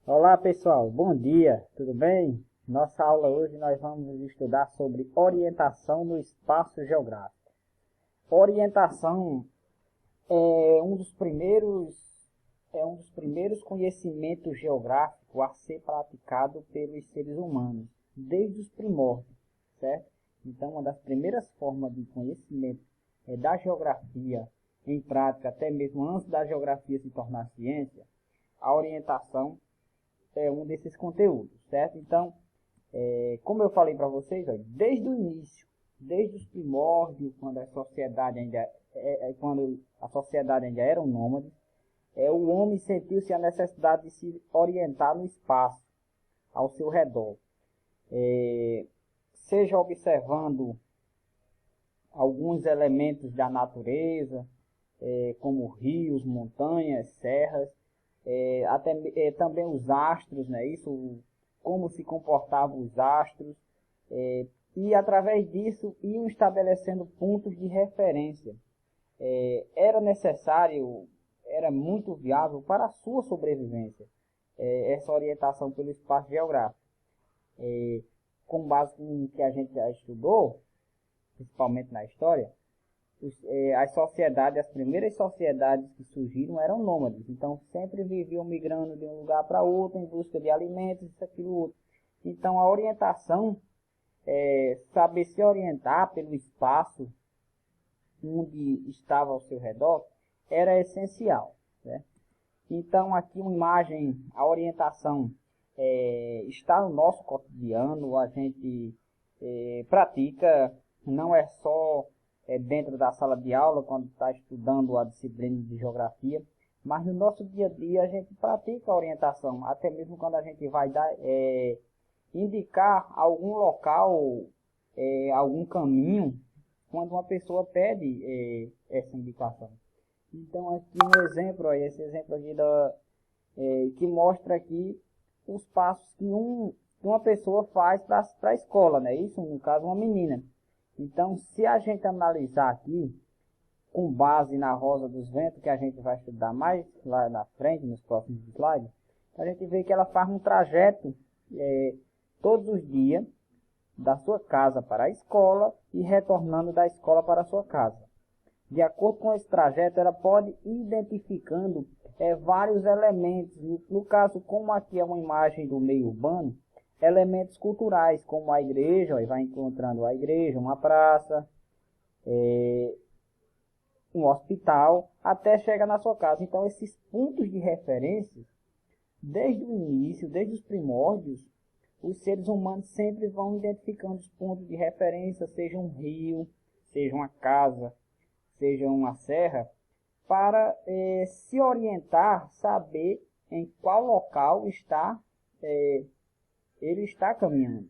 Olá pessoal, bom dia, tudo bem? Nossa aula hoje nós vamos estudar sobre orientação no espaço geográfico. Orientação é um dos primeiros conhecimentos geográficos a ser praticado pelos seres humanos, desde os primórdios, certo? Então, uma das primeiras formas de conhecimento da geografia em prática, até mesmo antes da geografia se tornar ciência, a orientação é um desses conteúdos, certo? Então, como eu falei para vocês, ó, desde o início, desde os primórdios, quando a sociedade ainda era um nômade, o homem sentiu-se a necessidade de se orientar no espaço ao seu redor, seja observando alguns elementos da natureza, como rios, montanhas, serras, também os astros, né? Isso, como se comportavam os astros, e através disso iam estabelecendo pontos de referência. Era necessário, era muito viável para a sua sobrevivência, essa orientação pelo espaço geográfico. Com base no que a gente já estudou, principalmente na história, as primeiras sociedades que surgiram eram nômades, então sempre viviam migrando de um lugar para outro em busca de alimentos, isso, aquilo, outro. Então a orientação, saber se orientar pelo espaço onde estava ao seu redor, era essencial, né? Então aqui uma imagem, a orientação está no nosso cotidiano, a gente pratica, não é só dentro da sala de aula, quando está estudando a disciplina de geografia, mas no nosso dia a dia a gente pratica a orientação, até mesmo quando a gente vai indicar algum local, algum caminho, quando uma pessoa pede essa indicação. Então aqui um exemplo, esse exemplo aqui que mostra aqui os passos que uma pessoa faz para a escola, né? Isso, no caso, uma menina. Então, se a gente analisar aqui, com base na Rosa dos Ventos, que a gente vai estudar mais lá na frente, nos próximos slides, a gente vê que ela faz um trajeto todos os dias, da sua casa para a escola e retornando da escola para a sua casa. De acordo com esse trajeto, ela pode ir identificando vários elementos. No caso, como aqui é uma imagem do meio urbano, elementos culturais, como a igreja, ó, vai encontrando a igreja, uma praça, um hospital, até chegar na sua casa. Então, esses pontos de referência, desde o início, desde os primórdios, os seres humanos sempre vão identificando os pontos de referência, seja um rio, seja uma casa, seja uma serra, para se orientar, saber em qual local ele está caminhando.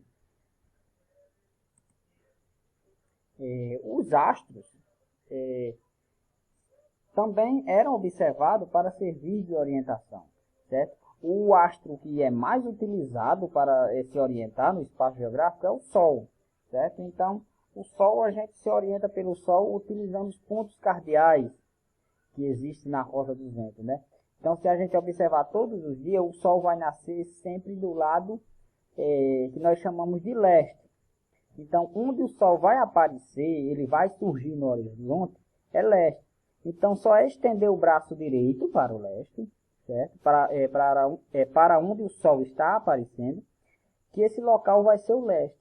Os astros também eram observados para servir de orientação, certo? O astro que é mais utilizado para se orientar no espaço geográfico é o Sol, certo? Então, o Sol, a gente se orienta pelo Sol utilizando os pontos cardeais que existem na Rosa dos Ventos, né? Então, se a gente observar todos os dias, o Sol vai nascer sempre do lado que nós chamamos de leste. Então, onde o Sol vai aparecer, ele vai surgir no horizonte, é leste. Então, só é estender o braço direito para o leste, certo? Para onde o Sol está aparecendo, que esse local vai ser o leste.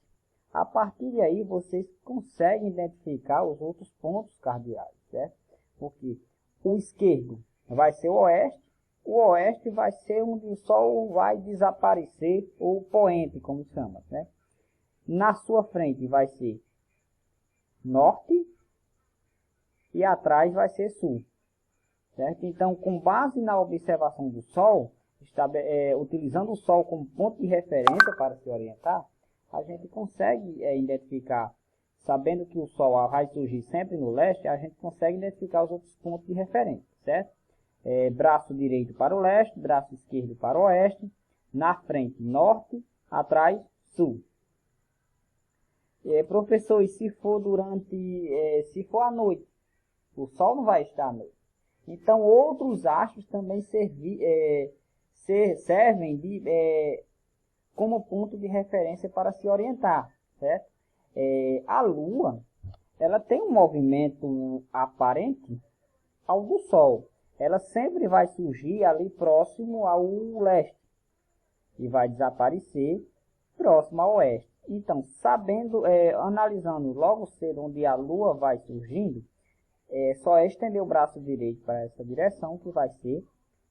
A partir de aí, vocês conseguem identificar os outros pontos cardeais, certo? Porque o esquerdo vai ser o oeste vai ser onde o Sol vai desaparecer, ou poente, como chama, né? Na sua frente vai ser norte e atrás vai ser sul, certo? Então, com base na observação do Sol, utilizando o Sol como ponto de referência para se orientar, a gente consegue identificar, sabendo que o Sol vai surgir sempre no leste, a gente consegue identificar os outros pontos de referência, certo? Braço direito para o leste, braço esquerdo para o oeste, na frente norte, atrás sul. Professor, e se for se for à noite, o Sol não vai estar à noite. Então outros astros também servem como ponto de referência para se orientar, certo? A Lua, ela tem um movimento aparente ao do Sol. Ela sempre vai surgir ali próximo ao leste e vai desaparecer próximo ao oeste. Então, analisando logo cedo onde a Lua vai surgindo, só é estender o braço direito para essa direção, que vai ser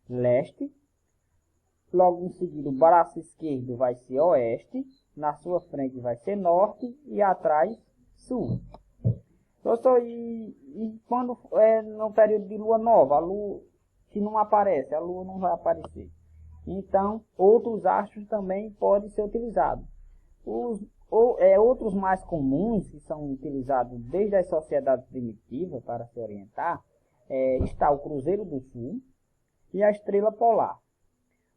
leste. Logo em seguida, o braço esquerdo vai ser oeste, na sua frente vai ser norte e atrás sul. Professor, e quando no período de lua nova, a lua, se não aparece, a lua não vai aparecer. Então, outros astros também podem ser utilizados. Outros mais comuns, que são utilizados desde as sociedades primitivas para se orientar, está o Cruzeiro do Sul e a Estrela Polar.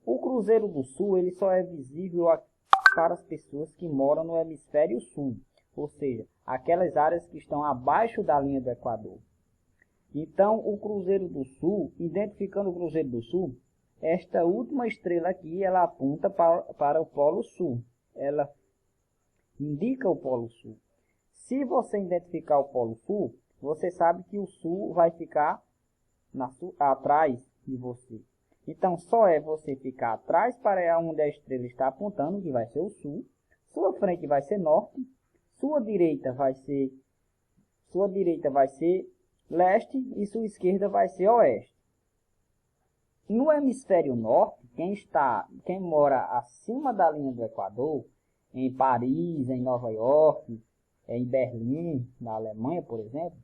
O Cruzeiro do Sul ele só é visível para as pessoas que moram no hemisfério sul, ou seja, aquelas áreas que estão abaixo da linha do Equador. Então, o Cruzeiro do Sul, identificando o Cruzeiro do Sul, esta última estrela aqui, ela aponta para o Polo Sul. Ela indica o Polo Sul. Se você identificar o Polo Sul, você sabe que o Sul vai ficar atrás de você. Então, só é você ficar atrás para onde a estrela está apontando, que vai ser o Sul. Sua frente vai ser norte. Sua direita vai ser leste e sua esquerda vai ser oeste. No hemisfério norte, quem mora acima da linha do Equador, em Paris, em Nova York, em Berlim, na Alemanha, por exemplo,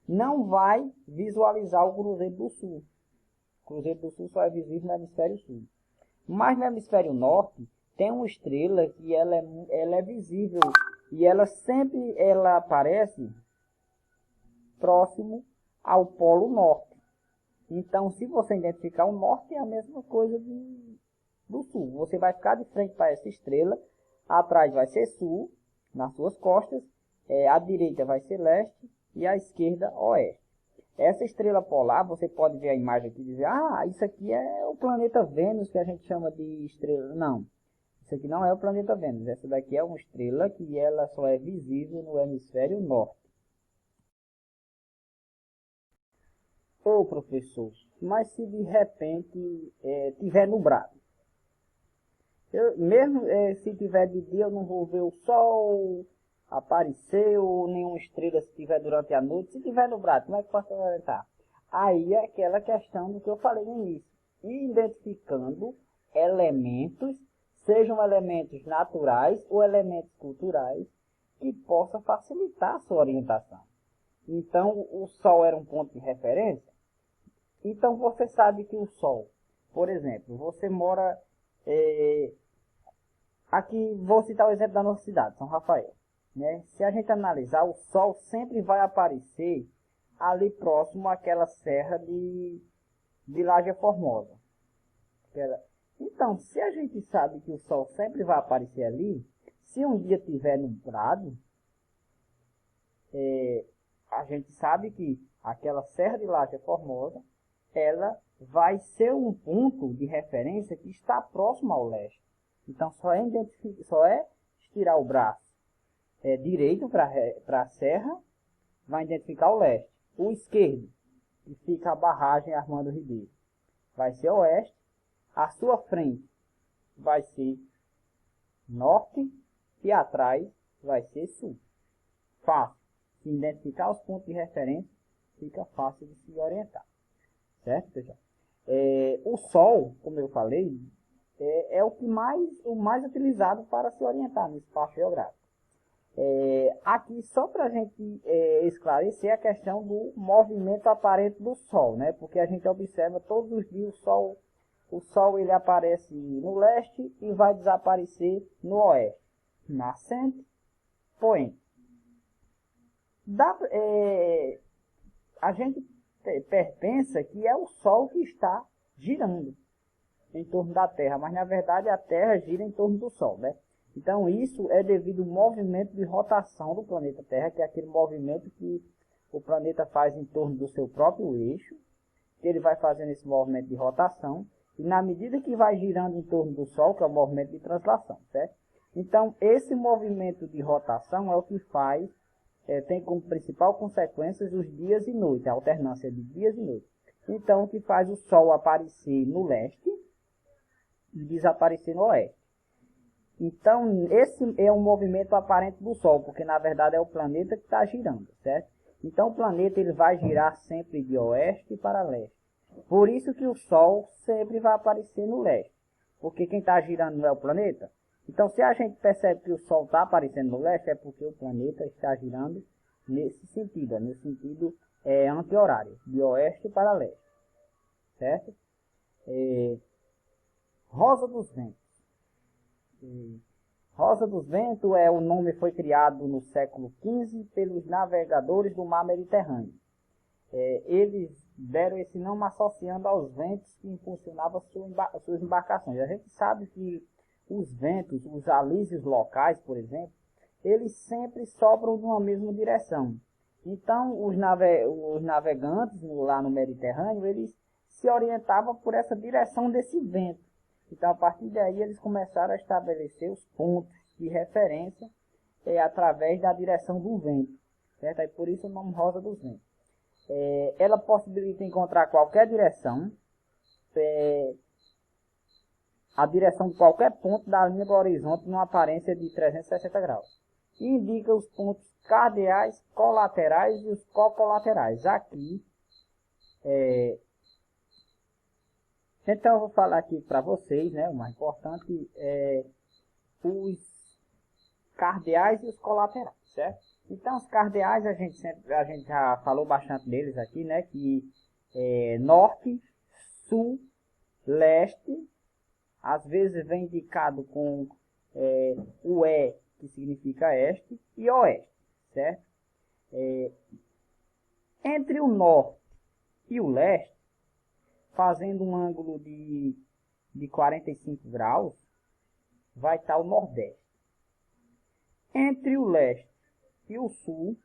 não vai visualizar o Cruzeiro do Sul. O Cruzeiro do Sul só é visível no hemisfério sul. Mas no hemisfério norte, tem uma estrela que ela é visível e ela sempre aparece próximo ao Polo Norte. Então, se você identificar o norte, é a mesma coisa do sul. Você vai ficar de frente para essa estrela, atrás vai ser sul, nas suas costas, a direita vai ser leste e a esquerda oeste. Essa estrela polar, você pode ver a imagem aqui e dizer, isso aqui é o planeta Vênus, que a gente chama de estrela. Não, isso aqui não é o planeta Vênus. Essa daqui é uma estrela que ela só é visível no hemisfério norte. Ô professor, mas se de repente tiver nublado? Mesmo se tiver de dia, eu não vou ver o sol aparecer ou nenhuma estrela se tiver durante a noite. Se tiver nublado, como é que posso orientar? Aí é aquela questão do que eu falei no início. Identificando elementos, sejam elementos naturais ou elementos culturais, que possam facilitar a sua orientação. Então, o sol era um ponto de referência. Então, você sabe que o sol, por exemplo, você mora... aqui, vou citar o exemplo da nossa cidade, São Rafael. Né? Se a gente analisar, o sol sempre vai aparecer ali próximo àquela serra de Laje Formosa. Então, se a gente sabe que o sol sempre vai aparecer ali, se um dia tiver nublado, a gente sabe que aquela serra de Laje Formosa, ela vai ser um ponto de referência que está próximo ao leste. Então, só é estirar o braço direito para a serra, vai identificar o leste. O esquerdo, que fica a barragem Armando Ribeiro, vai ser oeste. A sua frente vai ser norte e atrás vai ser sul. Fácil. Se identificar os pontos de referência, fica fácil de se orientar. Certo, pessoal? O sol, como eu falei, é o mais utilizado para se orientar no espaço geográfico. Aqui, só para a gente esclarecer a questão do movimento aparente do Sol, né? Porque a gente observa todos os dias o Sol ele aparece no leste e vai desaparecer no oeste, nascente, poente. A gente pensa que é o Sol que está girando em torno da Terra, mas na verdade a Terra gira em torno do Sol, né? Então isso é devido ao movimento de rotação do planeta Terra, que é aquele movimento que o planeta faz em torno do seu próprio eixo, que ele vai fazendo esse movimento de rotação, E na medida que vai girando em torno do Sol, que é o movimento de translação, certo? Então, esse movimento de rotação é o que faz, tem como principal consequência os dias e noites, a alternância de dias e noites. Então, o que faz o Sol aparecer no leste e desaparecer no oeste. Então, esse é um movimento aparente do Sol, porque na verdade é o planeta que está girando, certo? Então, o planeta ele vai girar sempre de oeste para leste. Por isso que o Sol sempre vai aparecer no leste, porque quem está girando não é o planeta. Então, se a gente percebe que o Sol está aparecendo no leste, é porque o planeta está girando nesse sentido, no sentido anti-horário, de oeste para leste, certo? Rosa dos Ventos. Rosa dos Ventos o nome foi criado no século XV pelos navegadores do mar Mediterrâneo. Eles deram esse nome associando aos ventos que impulsionavam suas embarcações. A gente sabe que os ventos, os alísios locais, por exemplo, eles sempre sopram numa mesma direção. Então, os navegantes lá no Mediterrâneo, eles se orientavam por essa direção desse vento. Então, a partir daí, eles começaram a estabelecer os pontos de referência através da direção do vento. Certo? Aí, por isso o nome Rosa dos Ventos. Ela possibilita encontrar qualquer direção, a direção de qualquer ponto da linha do horizonte numa aparência de 360 graus. E indica os pontos cardeais, colaterais e os cocolaterais. Aqui, então eu vou falar aqui para vocês, né, o mais importante é os cardeais e os colaterais, certo? Então os cardeais a gente já falou bastante deles aqui, né, que norte, sul, leste, às vezes vem indicado com o E, que significa este, e oeste, certo? Entre o norte e o leste, fazendo um ângulo de 45 graus, vai estar o nordeste. Entre o leste e o sul,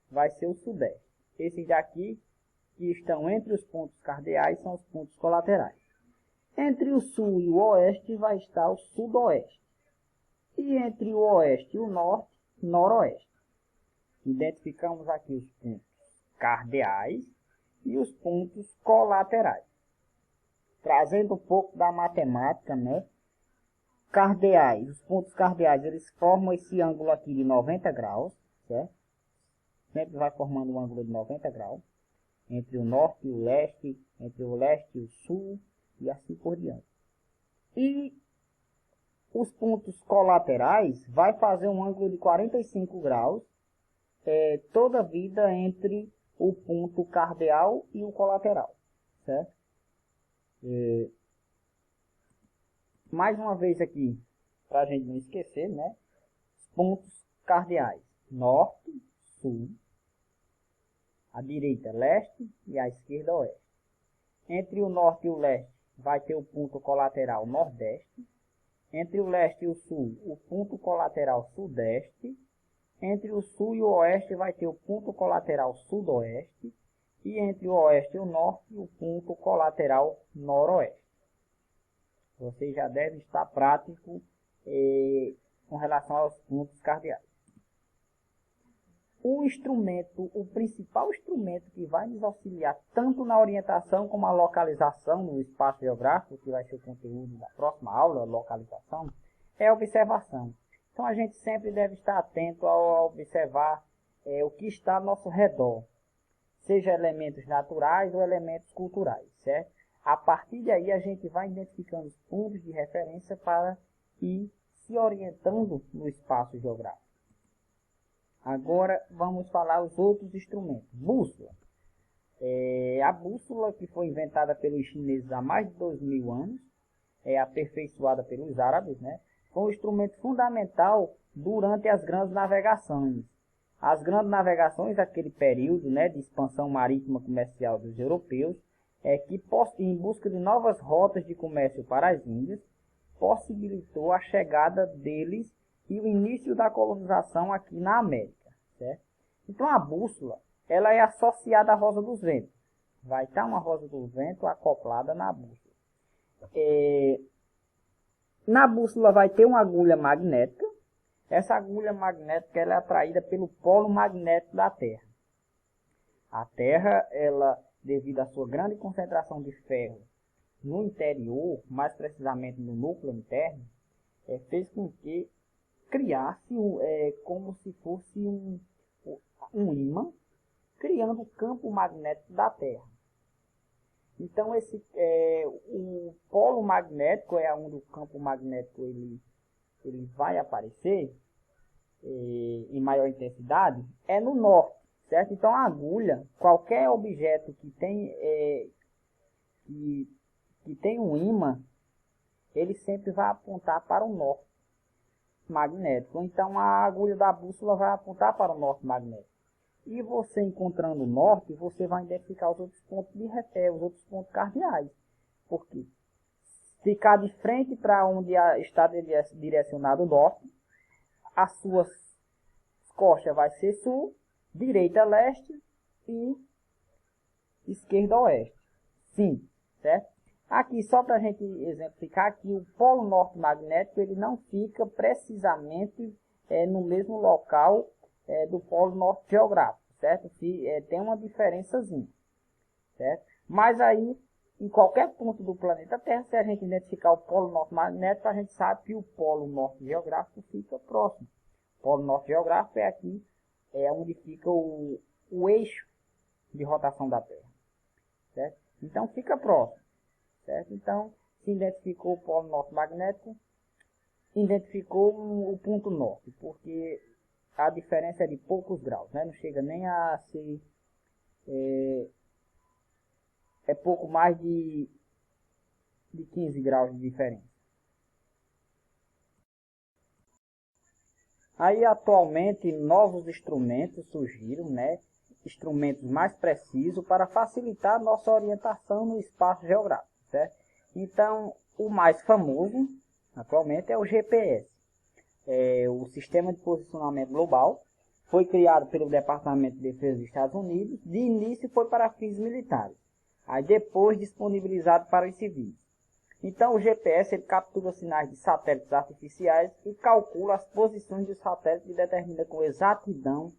vai ser o sudeste. Esses daqui, que estão entre os pontos cardeais, são os pontos colaterais. Entre o sul e o oeste, vai estar o sudoeste. E entre o oeste e o norte, noroeste. Identificamos aqui os pontos cardeais e os pontos colaterais. Trazendo um pouco da matemática, né? Cardeais, os pontos cardeais, eles formam esse ângulo aqui de 90 graus, certo? Sempre vai formando um ângulo de 90 graus, entre o norte e o leste, entre o leste e o sul, e assim por diante. E os pontos colaterais vai fazer um ângulo de 45 graus, toda a vida entre o ponto cardeal e o colateral, certo? Mais uma vez aqui, para a gente não esquecer, né? Os pontos cardeais, norte, sul, a direita leste e a esquerda oeste. Entre o norte e o leste vai ter o ponto colateral nordeste. Entre o leste e o sul, o ponto colateral sudeste. Entre o sul e o oeste vai ter o ponto colateral sudoeste. E entre o oeste e o norte, o ponto colateral noroeste. Você já deve estar prático com relação aos pontos cardeais. O principal instrumento que vai nos auxiliar tanto na orientação como na localização no espaço geográfico, que vai ser o conteúdo da próxima aula, localização, é a observação. Então a gente sempre deve estar atento a observar o que está ao nosso redor, seja elementos naturais ou elementos culturais, certo? A partir daí a gente vai identificando os pontos de referência para ir se orientando no espaço geográfico. Agora vamos falar os outros instrumentos. Bússola. A bússola, que foi inventada pelos chineses há mais de 2000 anos, aperfeiçoada pelos árabes, né? Foi um instrumento fundamental durante as grandes navegações. As grandes navegações, aquele período, né, de expansão marítima comercial dos europeus, que em busca de novas rotas de comércio para as Índias, possibilitou a chegada deles e o início da colonização aqui na América, certo? Então a bússola, ela é associada à rosa dos ventos. Vai estar uma rosa do vento acoplada na bússola. Na bússola vai ter uma agulha magnética. Essa agulha magnética ela é atraída pelo polo magnético da Terra. A Terra, ela, devido à sua grande concentração de ferro no interior, mais precisamente no núcleo interno, fez com que criasse como se fosse um ímã, criando o campo magnético da Terra. Então, o polo magnético é onde o campo magnético ele vai aparecer em maior intensidade, é no norte, certo? Então, a agulha, qualquer objeto que tem um ímã, ele sempre vai apontar para o norte magnético. Então, a agulha da bússola vai apontar para o norte magnético. E você encontrando o norte, você vai identificar os outros pontos os outros pontos cardeais. Porque ficar de frente para onde está direcionado o norte, as suas costas vai ser sul, direita leste e esquerda oeste. Sim, certo? Aqui, só para a gente exemplificar, que o polo norte magnético ele não fica precisamente no mesmo local do polo norte geográfico, certo? Tem uma diferençazinha, certo? Mas aí, em qualquer ponto do planeta Terra, se a gente identificar o polo norte magnético, a gente sabe que o polo norte geográfico fica próximo. O polo norte geográfico é aqui, onde fica o eixo de rotação da Terra, certo? Então, fica próximo, certo? Então, se identificou o polo norte magnético, identificou o ponto norte, porque a diferença é de poucos graus, né? Não chega nem a ser... É pouco mais de 15 graus de diferença. Aí, atualmente, novos instrumentos surgiram, né? Instrumentos mais precisos para facilitar a nossa orientação no espaço geográfico, certo? Então, o mais famoso, atualmente, é o GPS. O Sistema de Posicionamento Global foi criado pelo Departamento de Defesa dos Estados Unidos. De início foi para fins militares, aí depois disponibilizado para os civis. Então o GPS ele captura sinais de satélites artificiais e calcula as posições dos satélites e determina com exatidão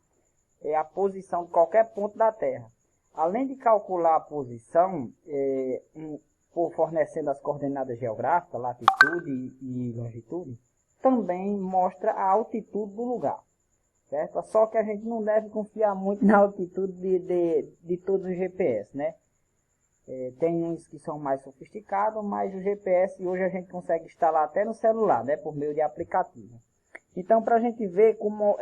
a posição de qualquer ponto da Terra. Além de calcular a posição, fornecendo as coordenadas geográficas, latitude e longitude, também mostra a altitude do lugar, certo? Só que a gente não deve confiar muito na altitude de todos os GPS, né? Tem uns que são mais sofisticados, mas o GPS hoje a gente consegue instalar até no celular, né? Por meio de aplicativo. Então, para a gente ver como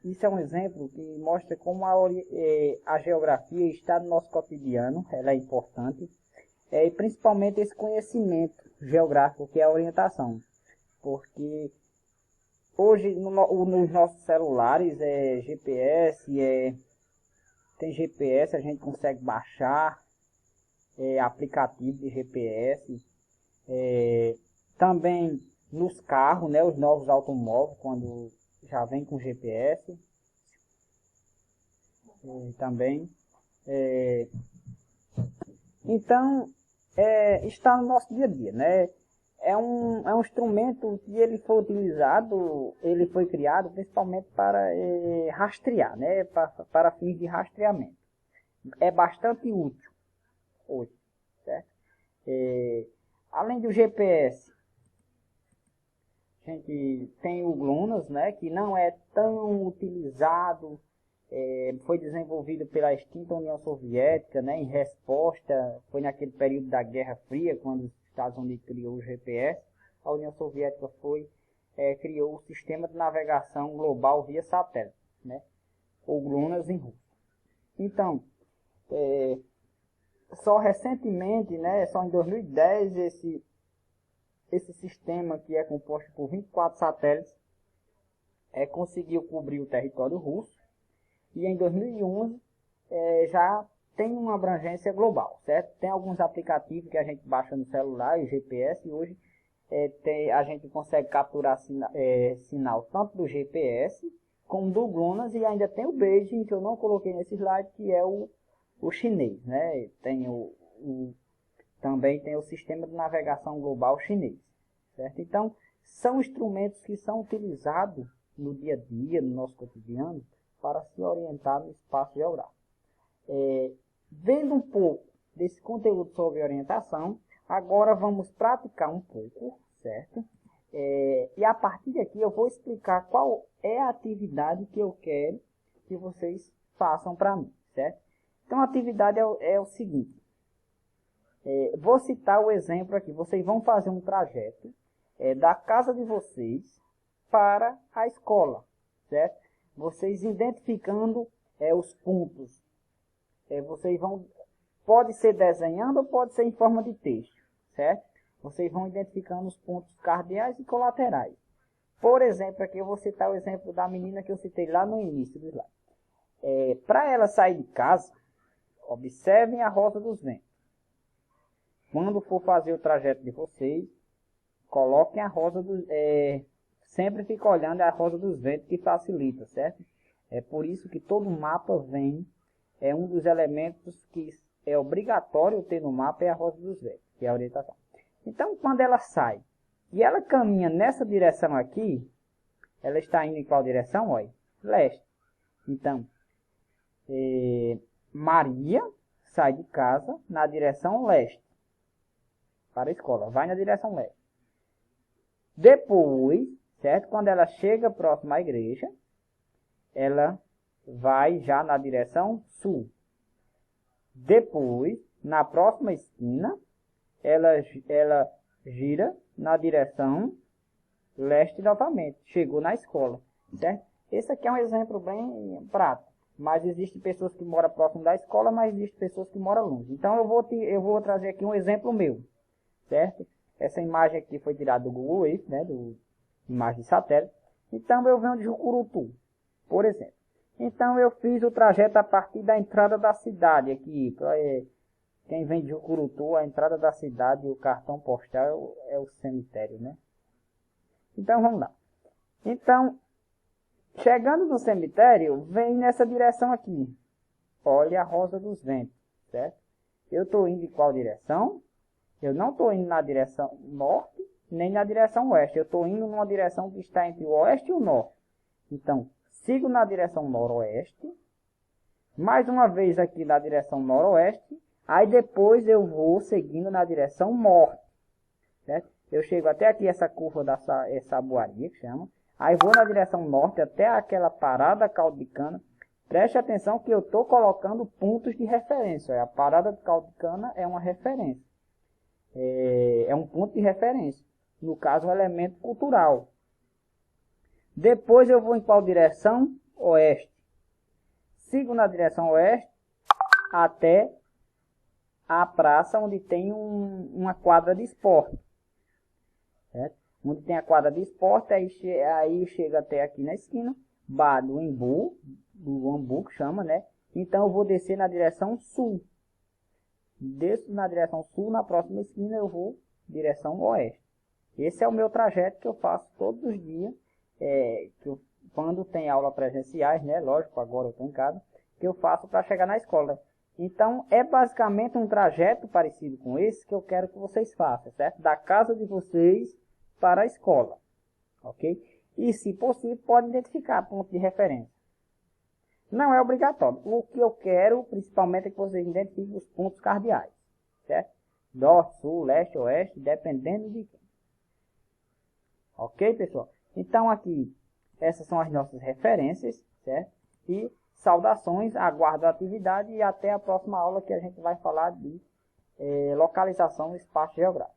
isso é um exemplo que mostra como a geografia está no nosso cotidiano, ela é importante, e principalmente esse conhecimento geográfico que é a orientação. Porque hoje nos nossos celulares tem GPS, a gente consegue baixar aplicativo de GPS. Também nos carros, né, os novos automóveis, quando já vem com GPS. Também. Então, está no nosso dia a dia, né? É um instrumento que ele foi criado principalmente para rastrear, né? Para fins de rastreamento. É bastante útil hoje, certo? Além do GPS, a gente tem o GLONASS, né? Que não é tão utilizado, foi desenvolvido pela extinta União Soviética, né? Em resposta, foi naquele período da Guerra Fria, quando os Estados Unidos criou o GPS, a União Soviética criou o Sistema de Navegação Global via satélite, né? Ou GLONASS em russo. Então, só recentemente, né, só em 2010, esse sistema, que é composto por 24 satélites, conseguiu cobrir o território russo, e em 2011 já tem uma abrangência global, certo? Tem alguns aplicativos que a gente baixa no celular, o GPS, e hoje a gente consegue capturar sinal tanto do GPS como do GLONASS, e ainda tem o Beijing, que eu não coloquei nesse slide, que é o chinês, né? Tem Também tem o Sistema de Navegação Global Chinês, certo? Então, são instrumentos que são utilizados no dia a dia, no nosso cotidiano, para se orientar no espaço geográfico. Vendo um pouco desse conteúdo sobre orientação, agora vamos praticar um pouco, certo? E a partir daqui eu vou explicar qual é a atividade que eu quero que vocês façam para mim, certo? Então a atividade é o seguinte, vou citar o exemplo aqui, vocês vão fazer um trajeto da casa de vocês para a escola, certo? Vocês identificando os pontos, vocês vão, pode ser desenhando ou pode ser em forma de texto, certo? Vocês vão identificando os pontos cardeais e colaterais. Por exemplo, aqui eu vou citar o exemplo da menina que eu citei lá no início do slide. Para ela sair de casa, observem a rosa dos ventos. Quando for fazer o trajeto de vocês, coloquem a rosa dos... sempre fica olhando a rosa dos ventos que facilita, certo? É por isso que todo mapa vem, um dos elementos que é obrigatório ter no mapa é a rosa dos ventos, que é a orientação. Então, quando ela sai e ela caminha nessa direção aqui, ela está indo em qual direção? Olha, leste. Então, Maria sai de casa na direção leste, para a escola, vai na direção leste. Depois, certo? Quando ela chega próxima à igreja, ela vai já na direção sul. Depois, na próxima esquina, ela gira na direção leste novamente. Chegou na escola, certo? Esse aqui é um exemplo bem prático. Mas existem pessoas que moram próximo da escola, mas existem pessoas que moram longe. Então eu vou trazer aqui um exemplo meu, certo? Essa imagem aqui foi tirada do Google Earth, né? Do imagem de satélite. Então eu venho de Jucurutu, por exemplo. Então eu fiz o trajeto a partir da entrada da cidade aqui. Quem vem de Jucurutu, a entrada da cidade, o cartão postal é o cemitério, né? Então vamos lá. Então, chegando no cemitério, vem nessa direção aqui. Olha a rosa dos ventos, certo? Eu estou indo em qual direção? Eu não estou indo na direção norte, nem na direção oeste. Eu estou indo numa direção que está entre o oeste e o norte. Então, sigo na direção noroeste. Mais uma vez aqui na direção noroeste. Aí depois eu vou seguindo na direção norte, certo? Eu chego até aqui essa curva da Saboaria, que chama. Aí vou na direção norte até aquela parada caldo de cana. Preste atenção que eu estou colocando pontos de referência. A parada de caldo de cana é uma referência. É um ponto de referência. No caso, um elemento cultural. Depois eu vou em qual direção? Oeste. Sigo na direção oeste até a praça onde tem uma quadra de esporte, certo? Onde tem a quadra de esporte, aí chega até aqui na esquina, Bar do Ambu, que chama, né? Então eu vou descer na direção sul. Desço na direção sul, na próxima esquina eu vou direção oeste. Esse é o meu trajeto que eu faço todos os dias, quando tem aula presenciais, né? Lógico, agora eu estou em casa, que eu faço para chegar na escola. Então, é basicamente um trajeto parecido com esse que eu quero que vocês façam, certo? Da casa de vocês para a escola, ok? E, se possível, pode identificar ponto de referência. Não é obrigatório. O que eu quero, principalmente, é que vocês identifiquem os pontos cardeais, certo? Norte, sul, leste, oeste, dependendo de quem. Ok, pessoal? Então, aqui, essas são as nossas referências, certo? E saudações, aguardo a atividade e até a próxima aula que a gente vai falar de localização no espaço geográfico.